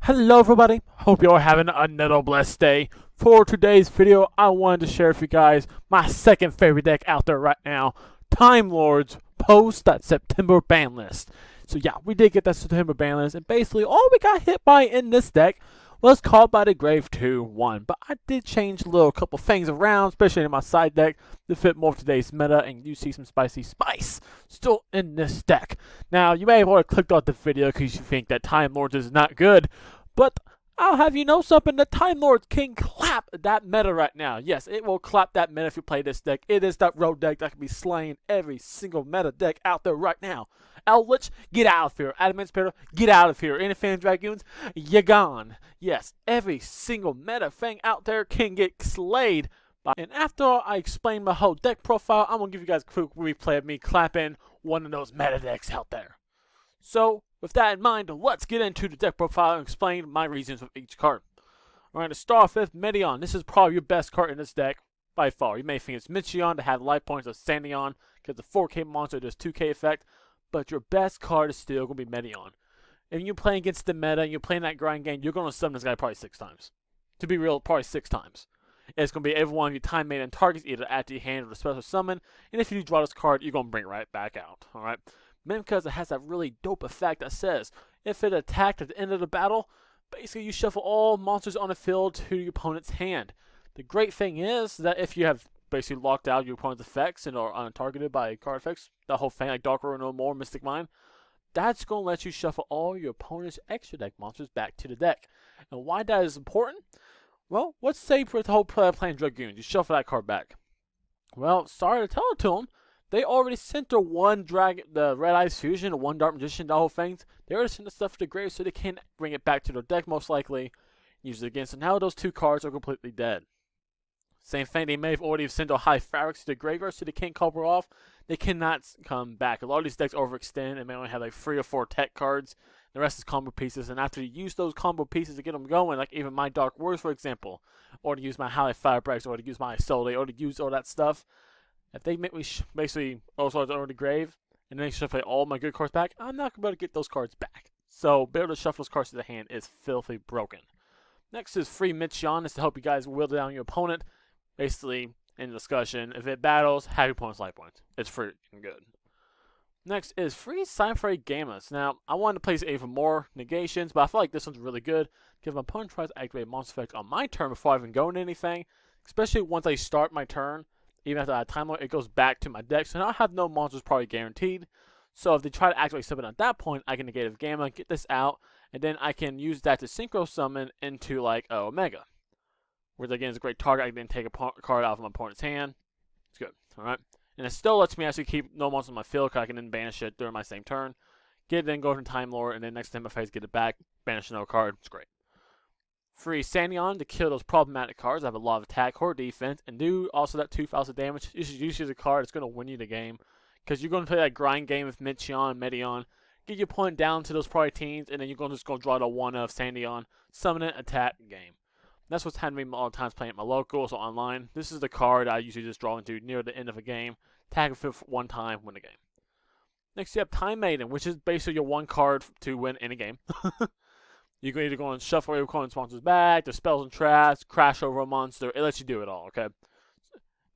Hello everybody, hope you're having another blessed day. For today's video, I wanted to share with you guys my second favorite deck out there right now, Timelords post that September ban list. So yeah, we did get that September ban list, and basically all we got hit by in this deck was Called by the Grave 2-1. But I did change a little couple things around, especially in my side deck, to fit more of today's meta, and you see some spicy spice still in this deck. Now, you may have already clicked off the video because you think that Time Lords is not good, but I'll have you know something, the Time Lords can clap that meta right now. Yes, it will clap that meta if you play this deck. It is that road deck that can be slaying every single meta deck out there right now. Eldritch, get out of here. Adamant Spirit, get out of here. Infant Dragoons, you're gone. Yes, every single meta thing out there can get slayed. And after I explain my whole deck profile, I'm going to give you guys a quick replay of me clapping one of those meta decks out there. So, with that in mind, let's get into the deck profile and explain my reasons for each card. We're going to start off with Medeon. This is probably your best card in this deck by far. You may think it's Medeon to have life points of Camion because the 4K monster does 2K effect, but your best card is still going to be Medeon. If you're playing against the meta and you're playing that grind game, you're going to summon this guy probably 6 times. To be real, probably 6 times. It's going to be every one of your time Maiden targets either at your hand or a special summon, and if you draw this card, you're going to bring it right back out. Alright? Mainly because it has that really dope effect that says, if it attacked at the end of the battle, basically you shuffle all monsters on the field to your opponent's hand. The great thing is that if you have basically locked out your opponent's effects and are untargeted by card effects, the whole thing like Dark Road No More, Mystic Mind, that's going to let you shuffle all your opponent's extra deck monsters back to the deck. And why that is important? Well, let's say for the whole player playing Dragoons, you shuffle that card back. Well, sorry to tell it to them, they already sent their one the Red Eyes Fusion, the one Dark Magician, the whole things. They already sent the stuff to the grave, so they can't bring it back to their deck most likely. Use it again. So now those 2 cards are completely dead. Same thing, they may have already sent a High Fabrics to the graveyard, so they can't cover off. They cannot come back. A lot of these decks overextend and may only have like 3 or 4 tech cards. The rest is combo pieces, and after you use those combo pieces to get them going, like even my Dark Wars, for example, or to use my High Fabrics, or to use my Soul, or to use all that stuff, if they make me basically also over the grave, and then they shuffle all my good cards back, I'm not going to be able to get those cards back. So, being able to shuffle those cards to the hand is filthy broken. Next is free Medeon. This to help you guys whittle down your opponent. Basically, in the discussion, if it battles, have your opponent's life points. It's free and good. Next is free Sci-Fi Gammas. Now, I wanted to place even more negations, but I feel like this one's really good. If my opponent tries to activate a monster effect on my turn before I even go into anything, especially once I start my turn, even after I have Timelord, it goes back to my deck. So now I have no monsters probably guaranteed. So if they try to activate something at that point, I can negate a Gamma, get this out, and then I can use that to synchro summon into like Omega. Which again is a great target. I can then take a card out of my opponent's hand. It's good. Alright. And it still lets me actually keep no monsters on my field because I can then banish it during my same turn. Get it, then go to Timelord, and then next time I face, get it back, banish another card. It's great. Free Camion to kill those problematic cards. I have a lot of attack or defense, and do also that 2,000 damage. You should use a card that's going to win you the game, because you're going to play that grind game with Medeon, get your opponent down to those probably teens, and then you're going to just go draw the one of Sandion, summon it, attack, game. That's what's happened to me all the times playing at my local, so online. This is the card I usually just draw into near the end of a game. Tag it for one time, win the game. Next, you have Time Maiden, which is basically your one card to win any game. You can either go and shuffle your opponent's monsters back, the spells and traps, crash over a monster. It lets you do it all, okay?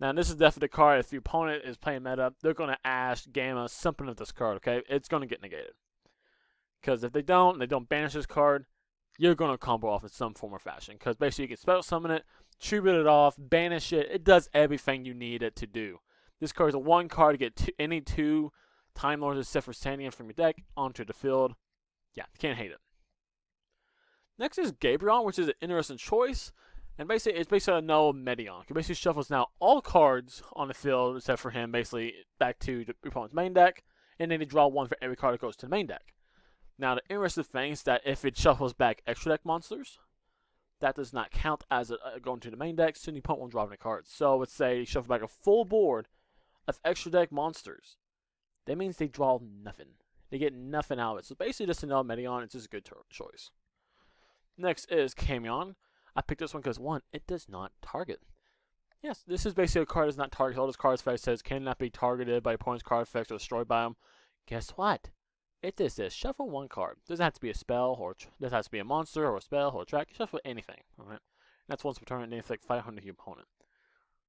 Now, this is definitely the card. If your opponent is playing meta, they're going to Ash, Gamma, something of this card, okay? It's going to get negated. Because if they don't, and they don't banish this card, you're going to combo off in some form or fashion. Because basically, you can special summon it, tribute it off, banish it. It does everything you need it to do. This card is a one card to get any 2 Time Lords except for Sandion from your deck onto the field. Yeah, you can't hate it. Next is Gabriel, which is an interesting choice. And basically, it's basically a no Medeon. He basically shuffles now all cards on the field, except for him, basically back to the opponent's main deck. And then they draw 1 for every card that goes to the main deck. Now, the interesting thing is that if it shuffles back extra deck monsters, that does not count as going to the main deck, so the opponent won't draw any cards. So, let's say you shuffle back a full board of extra deck monsters. That means they draw nothing. They get nothing out of it. So, basically, just a no Medeon, it's just a good choice. Next is Camion. I picked this one because, 1, it does not target. Yes, this is basically a card that does not target. All this card effect says cannot be targeted by opponent's card effects or destroyed by them. Guess what? it just says shuffle one card. Doesn't have to be a spell, or doesn't have to be a monster, or a spell, or a track. Shuffle anything, alright? That's once per turn, and then inflict 500 to your opponent.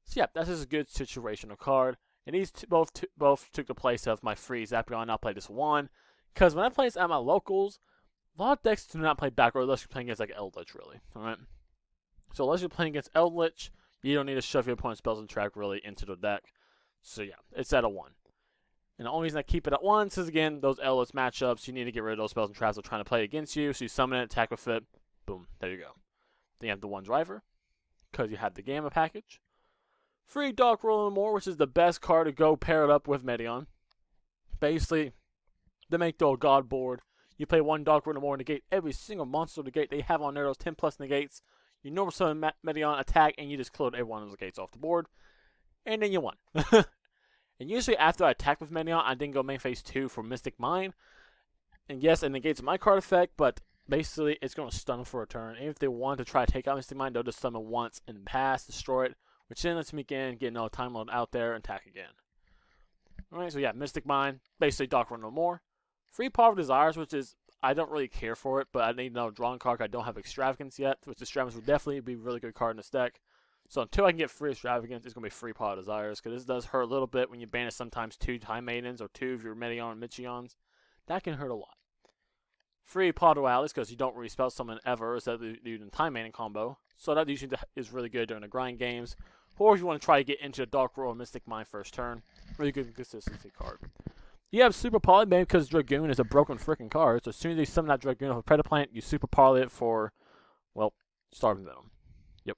So yeah, that's just a good situational card. And these both took the place of my free Zapion. I'll play this one. Because when I play this at my locals, a lot of decks do not play back row unless you're playing against like Eldritch, really. Alright? So unless you're playing against Eldritch, you don't need to shove your opponent's spells and track really into the deck. So yeah, it's at a 1. And the only reason I keep it at 1 is, again, those Eldritch matchups, you need to get rid of those spells and traps that are trying to play against you. So you summon it, attack with it, boom, there you go. Then you have the 1 driver, because you have the Gamma package. Free Dark Roll and More, which is the best card to go pair it up with Medeon. Basically, they make the God board. You play 1 Dark Roll and More, negate every single monster negate they have on there, those 10 plus negates. You normal summon Medeon, attack, and you just cleared every one of those negates off the board. And then you won. And usually after I attack with Medeon, I then go main phase 2 for Mystic Mine. And yes, it negates my card effect, but basically it's going to stun them for a turn. And if they want to try to take out Mystic Mine, they'll just summon once and pass, destroy it. Which then lets me again get another Timelord out there and attack again. Alright, so yeah, Mystic Mine, basically Dark Run No More. Free Power of Desires, which is, I don't really care for it, but I need another drawing card. I don't have Extravagance yet, which Extravagance would definitely be a really good card in this deck. So until I can get free Extravagance, it's going to be free Power of Desires, because this does hurt a little bit when you banish sometimes 2 Time Maidens or 2 of your Medeon and Michions. That can hurt a lot. Free Power Dualis, because you don't really spell summon ever, instead of using Time Maiden combo. So that usually is really good during the grind games. Or if you want to try to get into a Dark Roll or Mystic Mine first turn. Really good consistency card. You have Super Poly, maybe because Dragoon is a broken freaking card. So as soon as you summon that Dragoon off a Predaplant, you Super Poly it for, well, Starving Venom. Yep.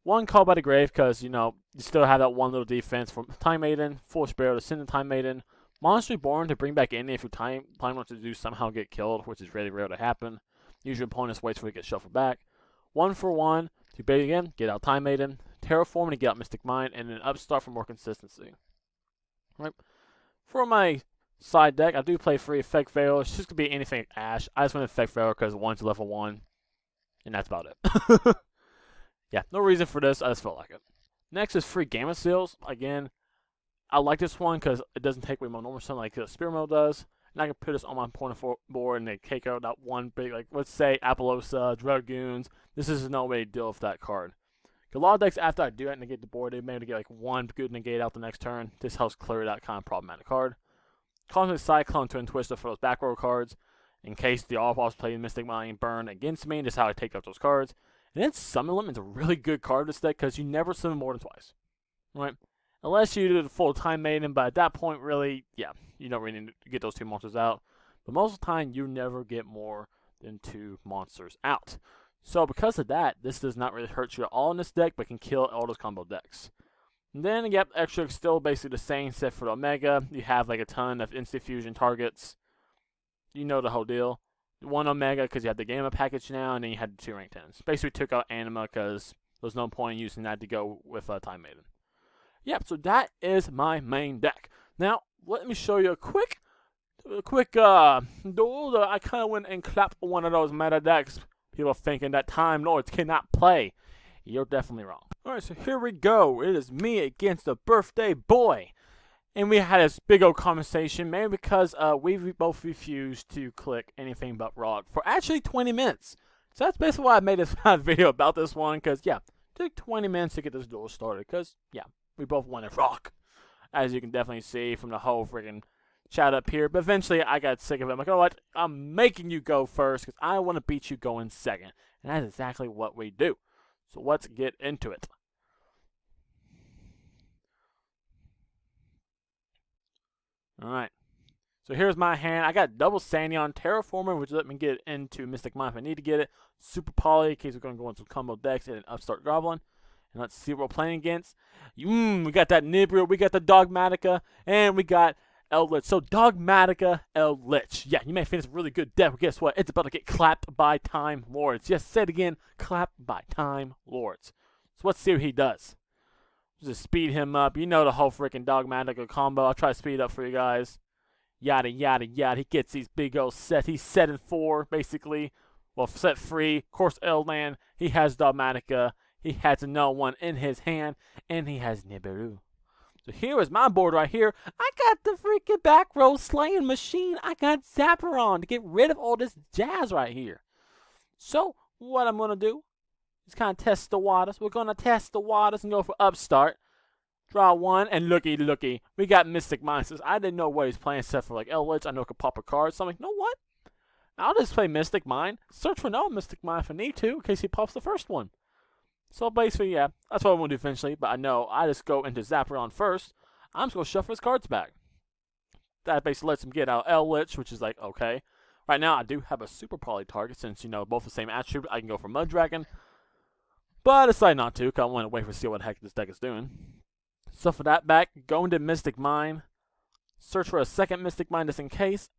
1 Call by the Grave, because, you know, you still have that 1 little defense from Time Maiden. Full Sparrow to send the Time Maiden. Monster Reborn to bring back any if your time wants to do somehow get killed, which is really rare to happen. Usually opponents waits for it to get shuffled back. 1 for 1 to bait again, get out Time Maiden. Terraform to get out Mystic Mine, and then Upstart for more consistency. Right. For my side deck, I do play free Effect Veil. It's just going to be anything Ash. I just want Effect Veil because 1's level 1, and that's about it. Yeah, no reason for this. I just felt like it. Next is free Gamma Seals. Again, I like this one because it doesn't take away my normal summon like Spirit Mode does. And I can put this on my opponent board and they take out that one big, like, let's say Appaloosa, Dragoons. This is no way to deal with that card. A lot of decks, after I do it and negate the board, they may get like 1 good negate out the next turn. This helps clear that kind of problematic card. Cosmic Cyclone, Twin Twister for those back row cards. In case the all-boss playing Mystic Mine burn against me, this is how I take out those cards. And then Summon Limit is a really good card in this deck because you never summon more than twice. Right? Unless you do the full Time Maiden, but at that point, really, yeah, you don't really need to get those 2 monsters out. But most of the time, you never get more than 2 monsters out. So because of that, this does not really hurt you at all in this deck, but can kill all those combo decks. And then, yep, extra still basically the same, except for the Omega. You have like a ton of instant fusion targets. You know the whole deal. 1 Omega because you have the Gamma package now, and then you had the 2 rank 10s. Basically took out Anima because there's no point in using that to go with Time Maiden. Yep, so that is my main deck. Now, let me show you a quick duel that I kind of went and clapped one of those meta decks. People thinking that Timelords cannot play. You're definitely wrong. Alright, so here we go. It is me against the birthday boy. And we had this big old conversation, mainly because we both refused to click anything but rock for actually 20 minutes. So that's basically why I made this video about this one, because, yeah, it took 20 minutes to get this duel started, because, yeah, we both wanted rock. As you can definitely see from the whole freaking chat up here. But eventually, I got sick of it. I'm like, oh, what? I'm making you go first, because I want to beat you going second. And that's exactly what we do. So let's get into it. Alright. So here's my hand. I got double Camion Terraformer, which let me get into Mystic Mine if I need to get it. Super Poly, in case we're going to go into some combo decks, and an Upstart Goblin. And let's see what we're playing against. We got that Nibiru, we got the Dogmatica, and we got Eldritch. So Dogmatica, Eldritch. Yeah, you may think it's a really good deck, but guess what? It's about to get clapped by Timelords. Yes, say it again, clapped by Timelords. So let's see what he does. Just speed him up. You know the whole freaking Dogmatica combo. I'll try to speed it up for you guys. Yada, yada, yada. He gets these big old sets. He's set in 4, basically. Well, set free. Of course, Eldland. He has Dogmatica. He has another one in his hand. And he has Nibiru. So here is my board right here. I got the freaking back row slaying machine. I got Zapperon to get rid of all this jazz right here. So what I'm going to do is kind of test the waters. We're going to test the waters and go for upstart. Draw one, and looky, we got Mystic Mind. Since I didn't know what he's playing except for like Eldritch, I know I could pop a card. So I'm like, you know what? I'll just play Mystic Mind. Search for no Mystic Mind if I need to, in case he pops the first one. So basically, yeah, that's what I'm going to do eventually. But I know I just go into Zapperon first. I'm just going to shuffle his cards back. That basically lets him get out Eldritch, which is like, okay. Right now, I do have a Super Poly target, since, you know, both the same attribute. I can go for Mud Dragon. But I decided not to, because I want to wait for see what the heck this deck is doing. So for that back, go into Mystic Mind, search for a second Mystic Mind just in case,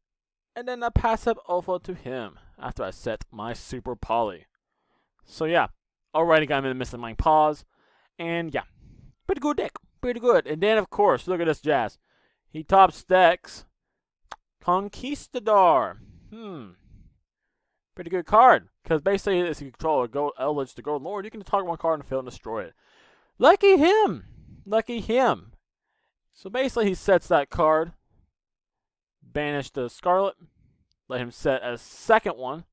and then I pass up over to him after I set my Super Poly. So yeah, already got him in the Mystic Mind pause, and yeah, pretty good deck, pretty good. And then of course, look at this jazz. He top stacks Conquistador. Pretty good card, because basically if you control a Eldritch, the Golden Lord, you can target one card in the field and destroy it. Lucky him! Lucky him. So basically he sets that card, banish the Scarlet, let him set a second one,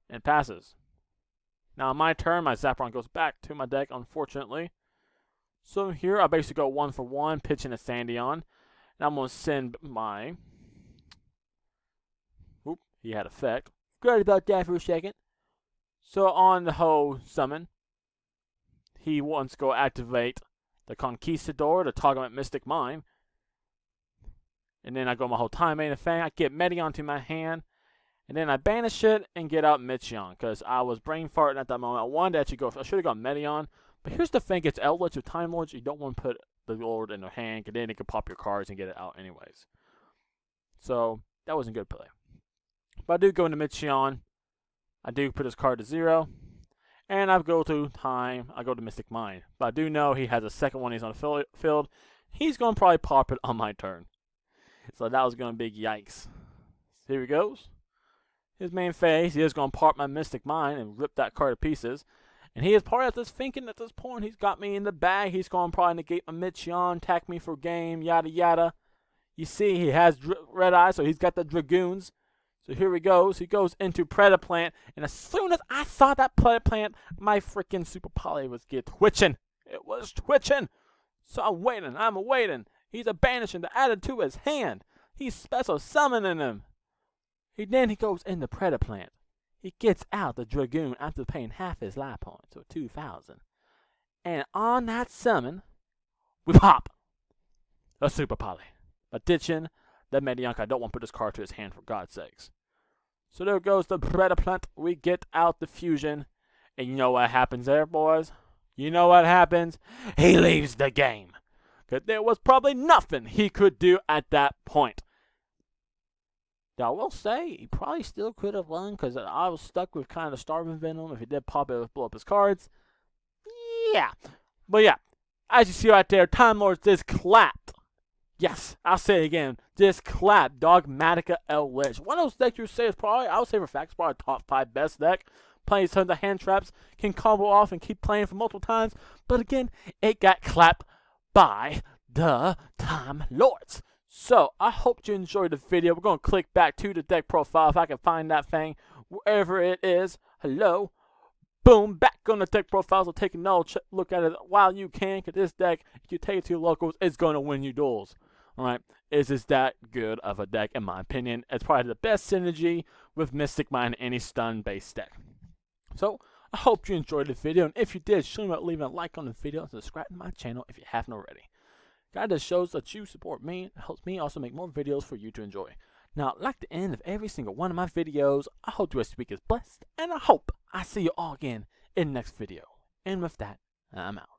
and passes. Now on my turn, my Zapperon goes back to my deck, unfortunately. So here I basically go 1 for 1, pitching a Sandion. And I'm going to send my... Oop, he had effect. Forgot about that for a second. So on the whole summon, he wants to go activate the Conquistador to target Mystic Mind. And then I go my whole time main thing. I get Medeon to my hand. And then I banish it and get out Medeon. Because I was brain farting at that moment. I wanted to actually go. I should have gone Medeon. But here's the thing. It's Eldritch with Timelords. You don't want to put the Lord in their hand. Because then it can pop your cards and get it out anyways. So that wasn't good play. But I do go into Medeon. I do put his card to 0. And I go to Mystic Mind. But I do know he has a second one he's on the field. He's going to probably pop it on my turn. So that was going to be yikes. Here he goes. His main phase, he is going to pop my Mystic Mind and rip that card to pieces. And he is part of this thinking at this point. He's got me in the bag. He's going to probably negate my Medeon, attack me for game, yada yada. You see, he has red eyes, so he's got the Dragoons. So here he goes. He goes into Predaplant, and as soon as I saw that Predaplant, my freaking Super Poly was twitching. It was twitching. So I'm waiting. He's banishing to add it to his hand. He's special summoning him. Then he goes into Predaplant. He gets out the Dragoon after paying half his life points, so 2,000. And on that summon, we pop a Super Poly. But ditching the Medeon. I don't want to put this card to his hand, for God's sakes. So there goes the Predaplant. We get out the fusion. And you know what happens there, boys? You know what happens? He leaves the game. Because there was probably nothing he could do at that point. Now, I will say, he probably still could have won, because I was stuck with kind of Starving Venom. If he did pop it, it would blow up his cards. Yeah. But yeah, as you see right there, Timelords just clapped. Yes, I'll say it again. Just clap Dogmatica Eldritch. One of those decks you say is probably, I would say for facts, probably top 5 best deck. Playing tons of hand traps, can combo off and keep playing for multiple times. But again, it got clapped by the Timelords. So, I hope you enjoyed the video. We're going to click back to the deck profile if I can find that thing. Wherever it is. Hello. Boom, back on the deck profile. So take a look at it while you can. Because this deck, if you take it to your locals, it's going to win you duels. Alright, is this that good of a deck in my opinion? It's probably the best synergy with Mystic Mind in any stun-based deck. So, I hope you enjoyed the video, and if you did, show me by leaving a like on the video and subscribe to my channel if you haven't already. That just shows that you support me, and helps me also make more videos for you to enjoy. Now, like the end of every single one of my videos, I hope your week is blessed, and I hope I see you all again in the next video. And with that, I'm out.